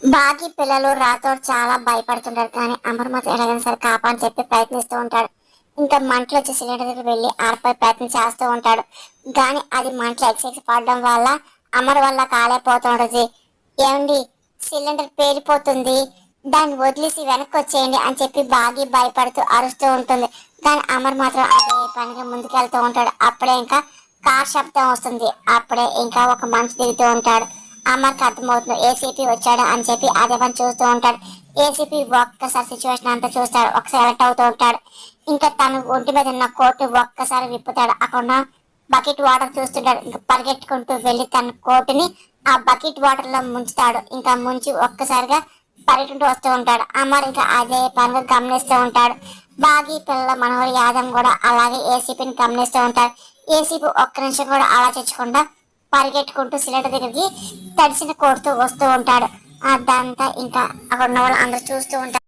బాకీ పిల్లలు రాథోడ్ చాలా భయపడుతుంటారు. కానీ అమర్ మాత్రం ఎలాగైనా సరే కాపాని చెప్పి ప్రయత్నిస్తూ ఉంటాడు. ఇంకా మంటలు వచ్చి సిలిండర్ దగ్గర వెళ్ళి ఆర్పై ప్రయత్నం చేస్తూ ఉంటాడు. కానీ అది మంటలు ఎక్సెక్స్ పడడం వల్ల అమర్ వల్ల కాలేపోతూ ఉంటుంది. ఏమండి, సిలిండర్ పేలిపోతుంది, దాన్ని వదిలేసి వెనక్కి వచ్చేయండి అని చెప్పి బాగి భయపడుతూ అరుస్తూ ఉంటుంది. కానీ అమర్ మాత్రం అదే పనిగా ముందుకెళ్తూ ఉంటాడు. అప్పుడే ఇంకా కార్ శబ్దం వస్తుంది. అప్పుడే ఇంకా ఒక మనిషి దిగుతూ ఉంటాడు. అమర్కి అర్థమవుతుంది ఏసీపీ వచ్చాడు అని చెప్పి అదే పని చూస్తూ ఉంటాడు. ఏసీపీ ఒక్కసారి సిచ్యువేషన్ అంతా చూస్తాడు. ఒకసారి అలర్ట్ అవుతూ ఉంటాడు. ఇంకా తను ఒంటి మీద ఉన్న కోటు ఒక్కసారి విప్పుతాడు. అక్కడ ఉన్న బకెట్ వాటర్ చూస్తుంటాడు. ఇంకా పరిగెట్టుకుంటూ వెళ్ళి తన కోటుని ఆ బకెట్ వాటర్ లో ముంచుతాడు. ఇంకా ముంచి ఒక్కసారిగా పరిగెట్టుకుంటూ వస్తూ ఉంటాడు. అమర్ ఇంకా అదే పనిగా గమనిస్తూ ఉంటాడు. బాగి పిల్లల మనోహర్ యాదవ్ కూడా అలాగే ఏసీపీని గమనిస్తూ ఉంటాడు. ఏసీపీ ఒక్క నిమిషం కూడా ఆలోచించకుండా పరిగెట్టుకుంటూ సిలిండర్ దగ్గరికి తడిసిన కోరుతూ వస్తూ ఉంటాడు. అదంతా ఇంకా అక్కడ ఉన్న వాళ్ళు అందరూ చూస్తూ ఉంటారు.